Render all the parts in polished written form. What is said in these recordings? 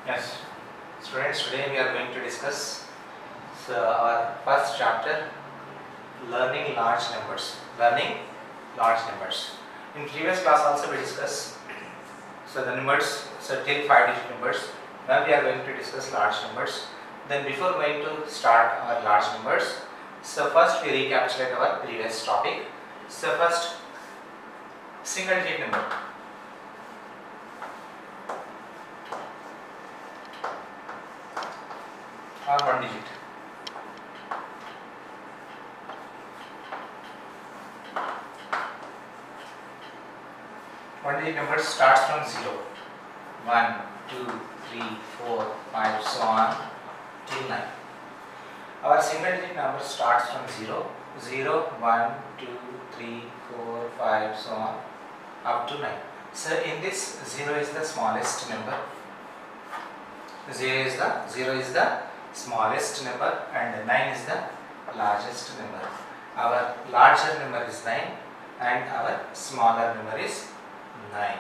Yes, students, today we are going to discuss our first chapter, learning large numbers. Learning large numbers. In previous class also we discussed the numbers, till 5-digit numbers. Now we are going to discuss large numbers. Then before going to start our large numbers, first we recapitulate our previous topic. First, single digit number. Or one digit. One digit number starts from 0. 1, 2, 3, 4, 5, so on till 9. Our single digit number starts from 0. 0, 1, 2, 3, 4, 5, so on up to 9. So in this, 0 is the smallest number. 0 is the smallest number and 9 is the largest number. Our larger number is 9 and our smaller number is 9.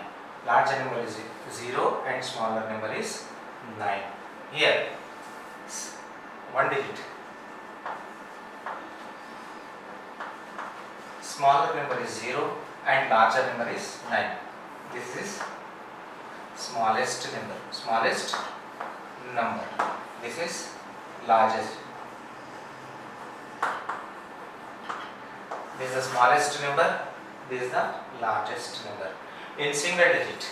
Larger number is 0 and smaller number is 9. Here, one digit. Smaller number is 0 and larger number is 9. This is smallest number. Smallest number. This is largest. This is the smallest number. This is the largest number. In single digit,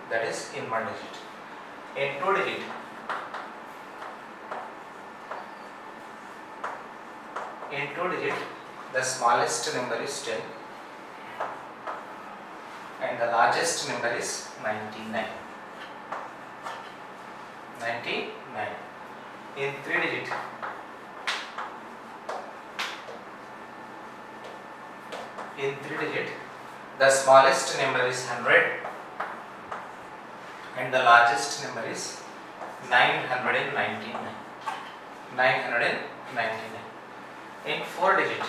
that is in one digit. In two digit, the smallest number is 10 and the largest number is 99. 99. In three digit, the smallest number is 100 and the largest number is 999. 999. In four digit,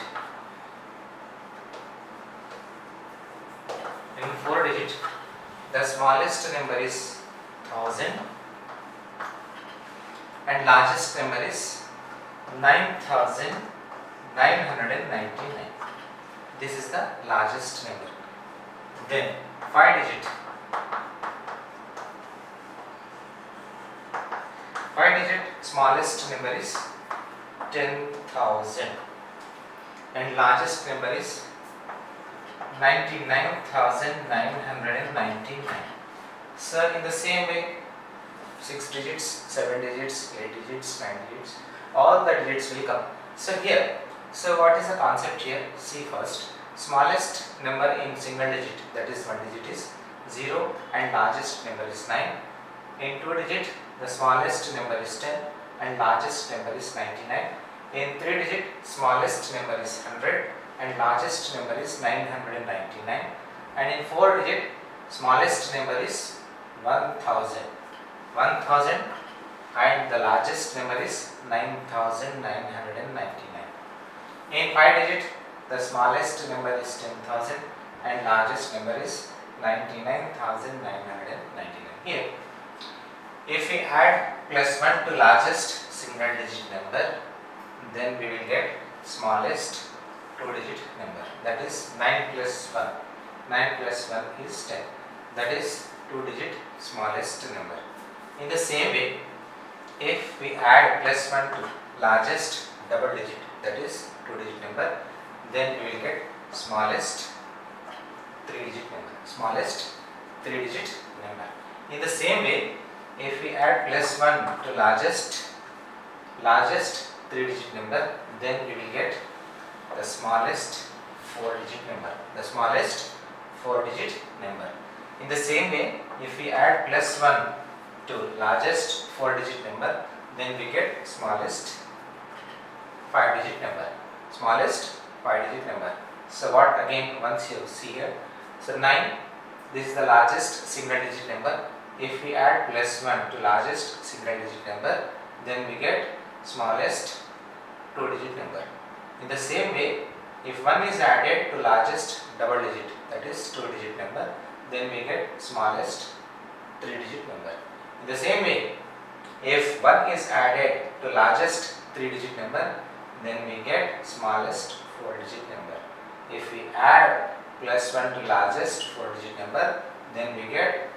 the smallest number is 1000 and largest number is 9999. This is the largest number. Then 5 digit. 5 digit smallest number is 10,000 and largest number is 99,999. So in the same way, 6 digits, 7 digits, 8 digits, 9 digits, all the digits will come. So here, what is the concept here? See first, smallest number in single digit, that is one digit, is 0 and largest number is 9. In two digit, the smallest number is 10 and largest number is 99. In three digit, smallest number is 100 and largest number is 999. And in four digit, smallest number is 1000 and the largest number is 9999. In 5 digit, the smallest number is 10,000 and largest number is 99,999. Here, if we add +1 to largest single digit number, then we will get smallest two digit number, that is 9 plus 1. 9 plus 1 is 10. That is two digit smallest number. In the same way, if we add +1 to largest double digit, that is two digit number, then we will get smallest three digit number. Smallest three digit number. In the same way, if we add +1 to largest three digit number, then we will get the smallest four digit number. The smallest four digit number. In the same way, if we add +1 to largest four digit number, then we get smallest 5 digit number. Smallest 5 digit number. So what again, once you see here, so 9, this is the largest single digit number. If we add +1 to largest single digit number, then we get smallest two digit number. In the same way, if 1 is added to largest double digit, that is two digit number, then we get smallest three digit number. In the same way, If 1 is added to largest 3-digit number, then we get smallest 4-digit number. If we add plus 1 to largest 4-digit number, then we get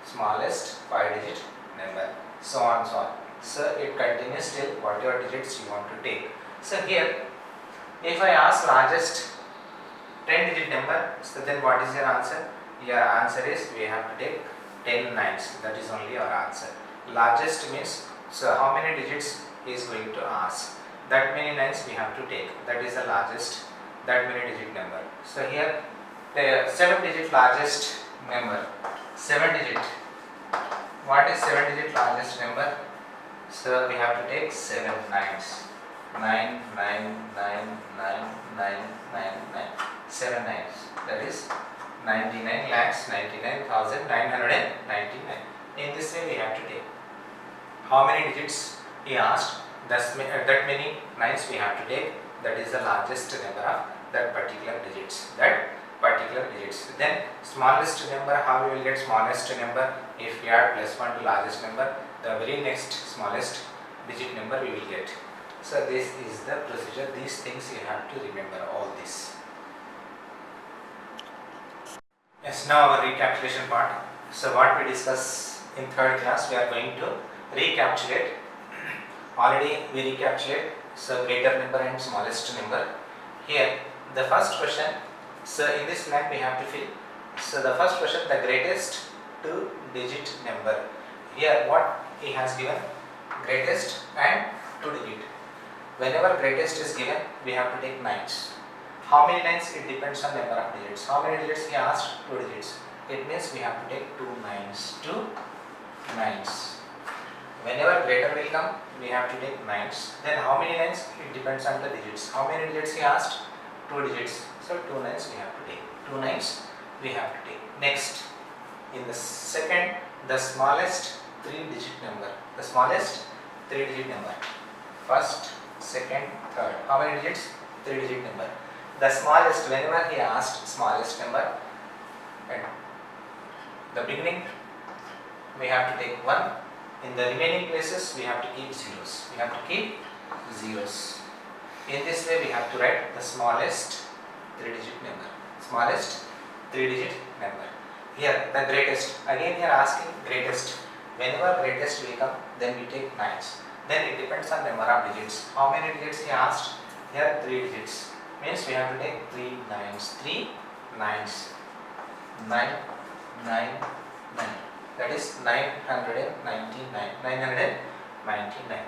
smallest 5-digit number, so on so on. So it continues till whatever digits you want to take. So here, if I ask largest 10-digit number, so then what is your answer? Your answer is we have to take 10 nines. That is only our answer. Largest means, so how many digits he is going to ask? That many nines we have to take. That is the largest, that many digit number. So here, the 7-digit largest number. 7-digit. What is 7-digit largest number? So we have to take 7 nines. 9, 9, 9, 9, 9, 9, 9. 7 nines. That is 99,99,999. In this way we have to take. How many digits he asked? That many nines we have to take. That is the largest number of that particular digits. Then smallest number, how we will get smallest number? If we add plus 1 to largest number, the very next smallest digit number we will get. So this is the procedure. These things you have to remember, all this. Yes, now our recapitulation part. So what we discuss in 3rd class, we are going to recapitulate. Already we recapitulate, so greater number and smallest number. Here the first question, so in this blank we have to fill. So the first question, the greatest 2-digit number. Here what he has given, greatest and 2-digit. Whenever greatest is given, we have to take nines. How many nines? It depends on number of digits. How many digits he asked? 2 digits. It means we have to take 2 nines. 2 nines. Whenever greater will come, we have to take nines. Then how many nines? It depends on the digits. How many digits he asked? 2 digits. So 2 nines we have to take. 2 nines we have to take. Next, in the second, the smallest 3-digit number. The smallest 3-digit number. First, second, third. How many digits? 3-digit number. The smallest, whenever he asked smallest number, at the beginning we have to take 1. In the remaining places we have to keep zeros. We have to keep zeros. In this way we have to write the smallest 3-digit number. Smallest 3-digit number. Here the greatest. Again here asking greatest. Whenever greatest will come, then we take nines. Then it depends on number of digits. How many digits he asked? Here 3 digits. Means we have to take 3 nines. 3 nines. 9, 9, 9. That is 999. 999.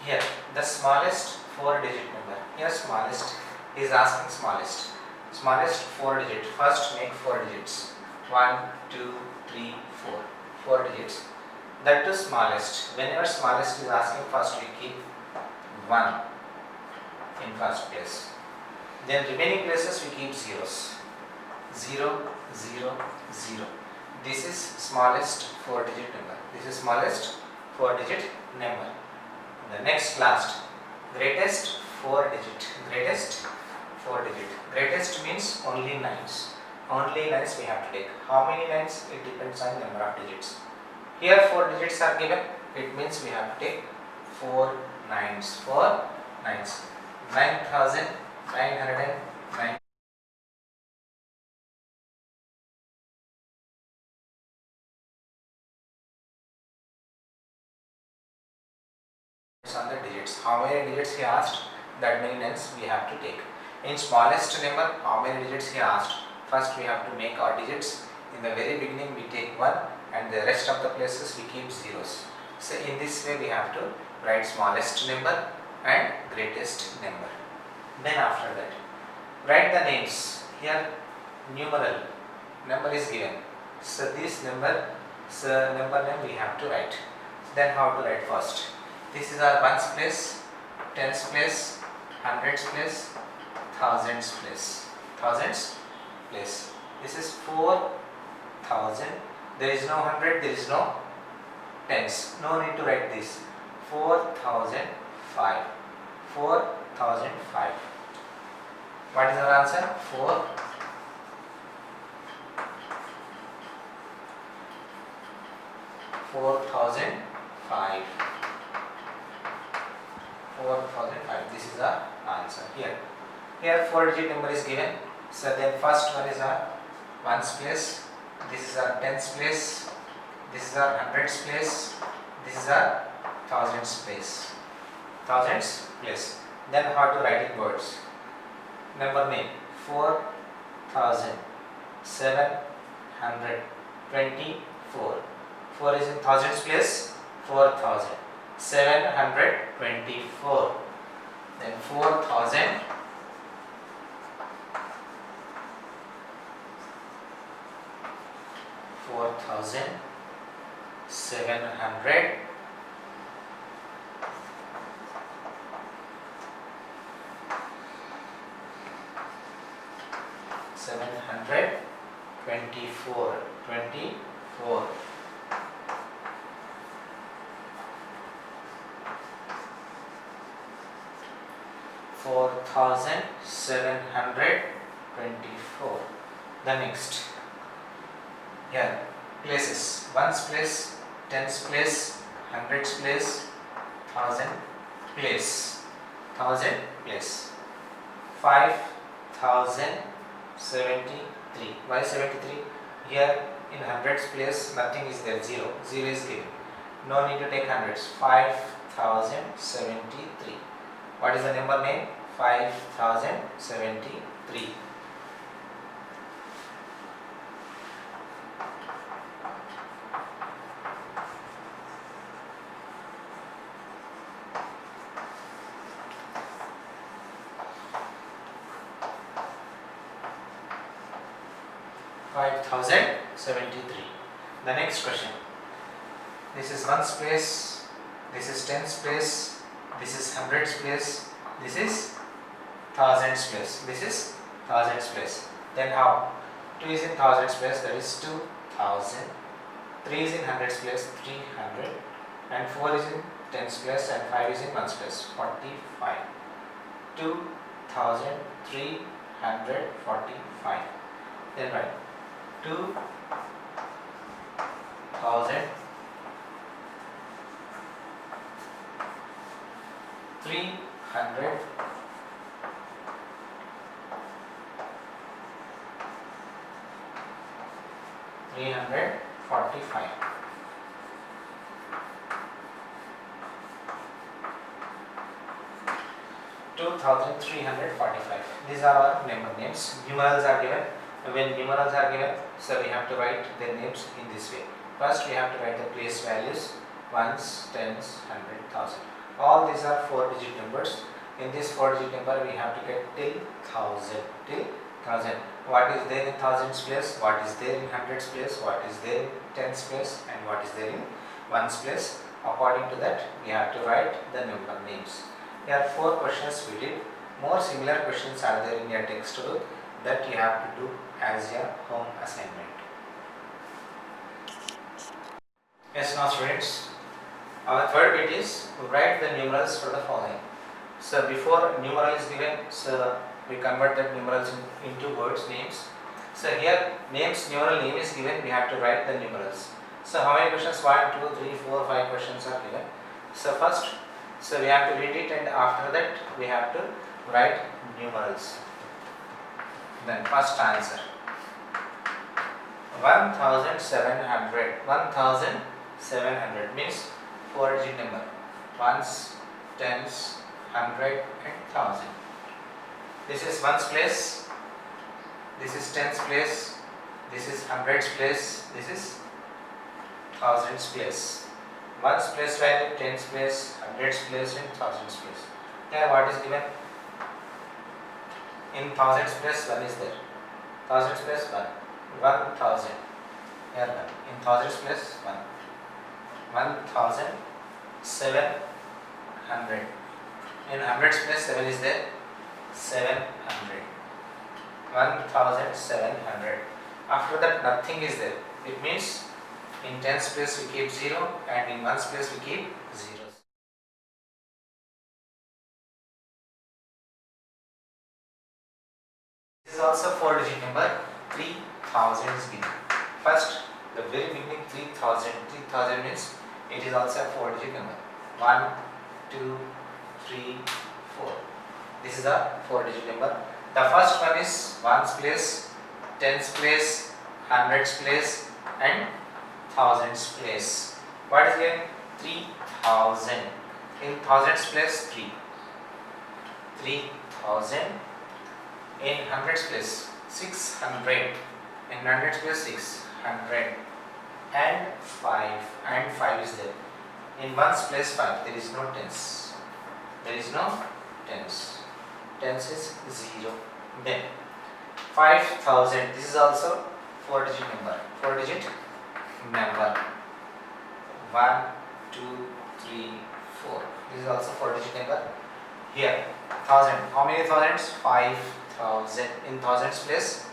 Here the smallest 4-digit number. Here smallest is asking smallest. Smallest 4-digit. First make 4 digits. 1, 2, 3, 4. 4 digits. That too smallest. Whenever smallest is asking, first we keep 1 in first place. Then remaining places we keep zeros. 0, 0, 0. This is smallest 4-digit number. This is smallest 4-digit number. The next last, greatest 4-digit. Greatest 4-digit. Greatest means only nines. Only nines we have to take. How many nines? It depends on number of digits. Here 4 digits are given. It means we have to take 4 nines. 4 nines. 9,909. On the digits. How many digits he asked? That many nines we have to take. In smallest number, how many digits he asked? First we have to make our digits. In the very beginning we take 1 and the rest of the places we keep zeros. So in this way we have to write smallest number and greatest number. Then after that, write the names. Here numeral number is given. So this number, number name we have to write. Then how to write first? This is our ones place, tens place, hundreds place, thousands place. Thousands place. This is 4,000. There is no 100, there is no tens. No need to write this. 4,005. 4,005. What is our answer? 4,005. 4005. 4005. This is our answer here. Here 4-digit number is given. So then first one is our ones place. This is our tens place. This is our hundreds place. This is our thousands place. Thousands place. Then how to write in words? Number name 4724. 4 is in thousands place. 4000. 724. Then 4000. 4700. 724. 24. 4724. The next. Here places, ones place, tens place, hundreds place, thousand place, 5073. Why 73? Here in hundreds place nothing is there, 0 is given. No need to take hundreds. 5073. What is the number name? 5073. The next question. This is ones place, this is tens place, this is hundreds place, this is thousands place, this is thousands place. Then how? 2 is in thousands place, that is 2000. 3 is in hundreds place, 300. And 4 is in tens place and 5 is in ones place, 45. 2345. Then write 2000 300 345. These are our number names. Numerals are given. When numerals are given, so we have to write their names in this way. First we have to write the place values, ones, tens, 100, 1000. All these are 4-digit numbers. In this 4-digit number we have to get till 1000. Till 1000. What is there in thousands place? What is there in hundreds place? What is there in tens place? And what is there in ones place? According to that we have to write the number names. There are 4 questions we did. More similar questions are there in your textbook that you have to do as your home assignment. Yes, now students, our third bit is to write the numerals for the following. So before numeral is given, so we convert the numerals into words, names. So here names, numeral name is given, we have to write the numerals. So how many questions? 1, 2, 3, 4, 5 questions are given. So first, so we have to read it, and after that we have to write numerals. Then first answer 1700. 1700 means 4-digit number. Ones, tens, 100 and 1000. This is ones place, this is tens place, this is hundreds place, this is thousands place. Ones place value, tens place, hundreds place and thousands place. Here what is given? In thousands place 1 is there. Thousands place 1. 1000. Here 1. In thousands place 1. 1700. In hundreds place 7 is there. 700. 1700. After that nothing is there. It means in tens place we keep 0 and in ones place we keep 0. This is also 4-digit number. 3000 is given. First, the very beginning 3000. 3000 means It is also a 4-digit number. 1, 2, 3, 4. This is a 4-digit number. The first one is ones place, tens place, hundreds place, and thousands place. What is here? 3000. In thousands place 3. 3000. In hundreds place 600. In hundreds place 600. And 5. And 5 is there. In ones place 5. There is no tens. There is no tens. Tens is 0. Then 5000. This is also 4-digit number. 4-digit number. 1, 2, 3, 4. This is also 4-digit number. Here 1000. How many thousands? 5000. In thousands place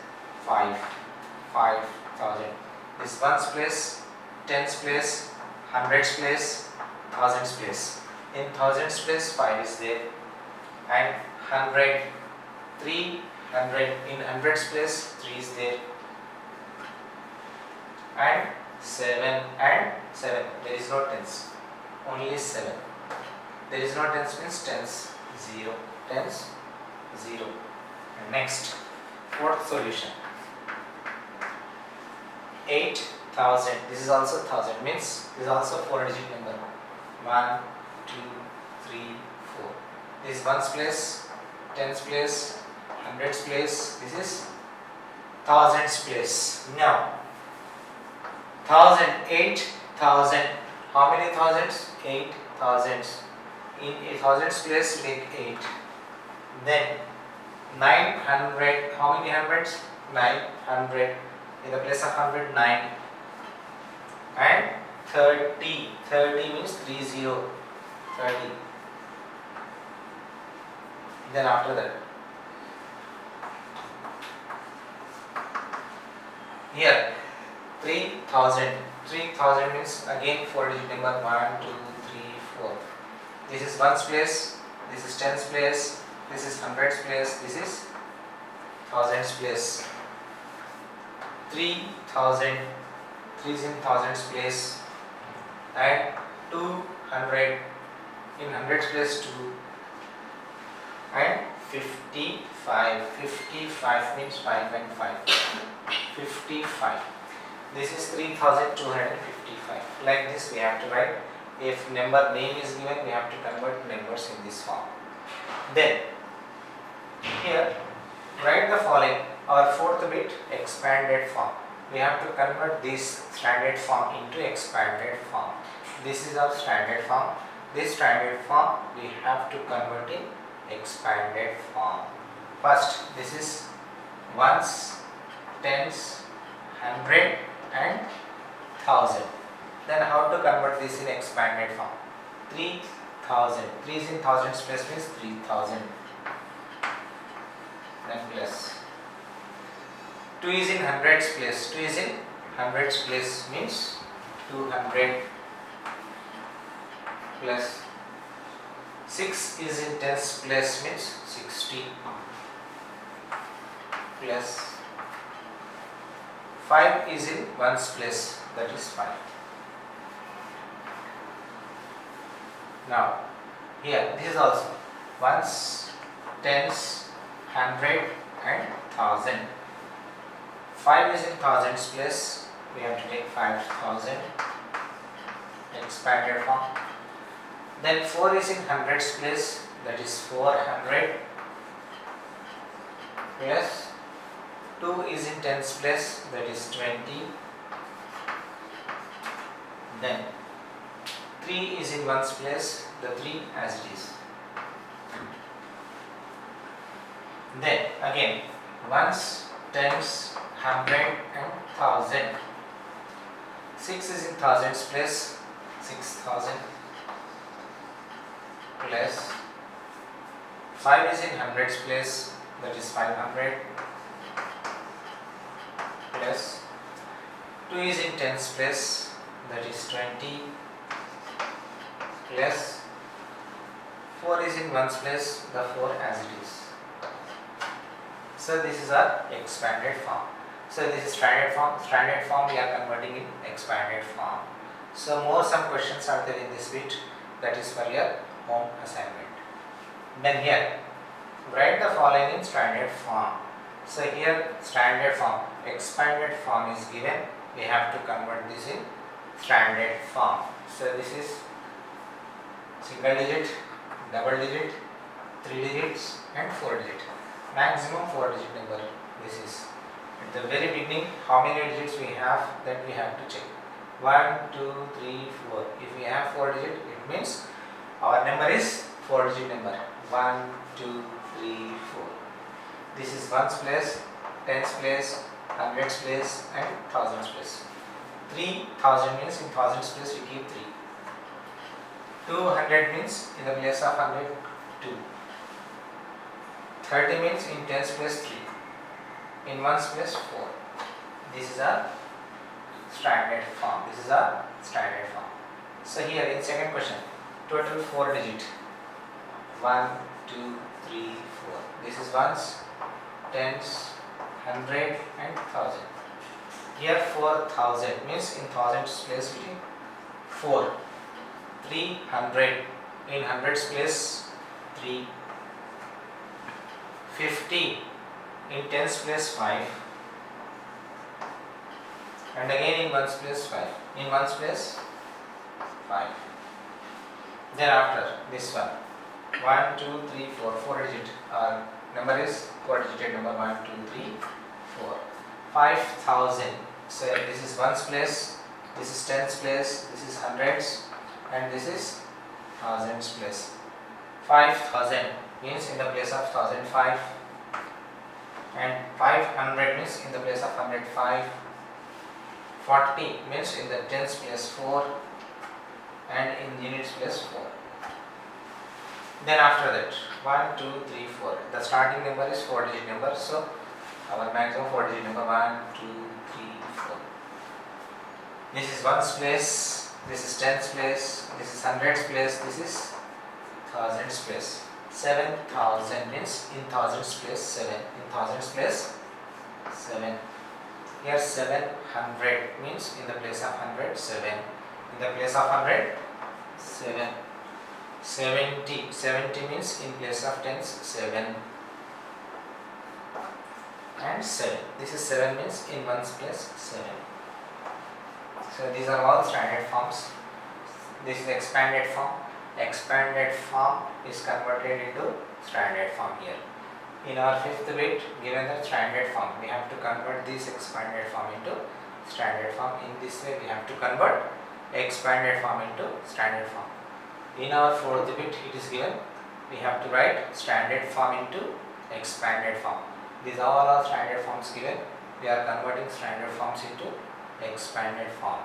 5. 5000. This ones place, tens place, hundreds place, thousands place. In thousands place 5 is there. And 100. 300. In hundreds place 3 is there. And 7 and 7. There is no tens. Only 7. There is no tens means tens 0. Tens 0. And next, fourth solution. 8000. This is also 1000 means this is also 4-digit number. 1, 2, 3, 4. This is ones place, tens place, hundreds place. This is thousands place. Now 1000, 8000. How many thousands? 8 thousands. In a thousands place take 8. Then 900. How many hundreds? 900. In the place of 100, 9. And 30. 30 means 30. 30. Then after that, here 3000. 3000 means again 4-digit number. 1, 2, 3, 4. This is ones place. This is tens place. This is hundreds place. This is thousands place. 3000. 3 is in thousands place. And 200. In hundreds place 2. And 55. 55 means 5 and 5. 55. This is 3255. Like this we have to write. If number name is given, we have to convert numbers in this form. Then here write the following. Our fourth bit, expanded form. We have to convert this standard form into expanded form. This is our standard form. This standard form we have to convert in expanded form. First, this is ones, tens, 100 and 1000. Then how to convert this in expanded form? 3000. 3 is in thousands place means 3000. Then plus 2 is in hundreds place. 2 is in hundreds place means 200 plus 6 is in tens place means 60 plus 5 is in ones place, that is 5. Now here this is also ones, tens, 100 and 1000. 5 is in thousands place, we have to take 5000, expanded form. Then 4 is in hundreds place, that is 400 plus 2 is in tens place, that is 20. Then 3 is in ones place, the 3 as it is. Then again ones, tens, 100 and 1000. 6 is in thousands place, 6000 plus 5 is in hundreds place, that is 500 plus 2 is in tens place, that is 20 plus 4 is in ones place, the 4 as it is. So this is our expanded form. So this is standard form. Standard form we are converting in expanded form. So more some questions are there in this bit, that is for your home assignment. Then here, write the following in standard form. So here standard form, expanded form is given, we have to convert this in standard form. So this is single digit, double digit, 3 digits and 4 digit. Maximum 4 digit number. This is at the very beginning how many digits we have, that we have to check. 1, 2, 3, 4. If we have 4 digit, it means our number is 4 digit number. 1, 2, 3, 4. This is ones place, tens place, hundreds place and thousands place. 3000 means in thousands place we keep 3. 200 means in the place of 100, 2. 30 means in tens place 3. In ones place 4. This is a standard form. This is a standard form. So here in second question, total 4 digit. 1, 2, 3, 4. This is ones, tens, 100 and 1000. Here 4000 means in thousands place we take 4. 300 in hundreds place 3. 50 in tens place 5. And again in ones place 5. In ones place 5. Then after this one, 1, 2, 3, 4, 4 digit. Our number is 4 digit number 1, 2, 3, 4. 5000. So this is ones place, this is tens place, this is hundreds and this is thousands place. 5000 means in the place of 1005 and 500 means in the place of 105. 40 means in the tens place 4 and in units place 4. Then after that 1, 2, 3, 4. The starting number is 4 digit number, so our maximum 4 digit number 1, 2, 3, 4. This is ones place, this is tens place, this is hundreds place, this is thousands place. 7000 means in thousands place 7. In thousands place 7. Here 700 means in the place of 100 7. In the place of 100 7. 70 means in place of tens 7 and 7. This is 7 means in ones place 7. So these are all standard forms. This is expanded form. Expanded form is converted into standard form here. In our fifth bit, given the standard form, we have to convert this expanded form into standard form. In this way, we have to convert expanded form into standard form. In our fourth bit, it is given, we have to write standard form into expanded form. These are all our standard forms given. We are converting standard forms into expanded form.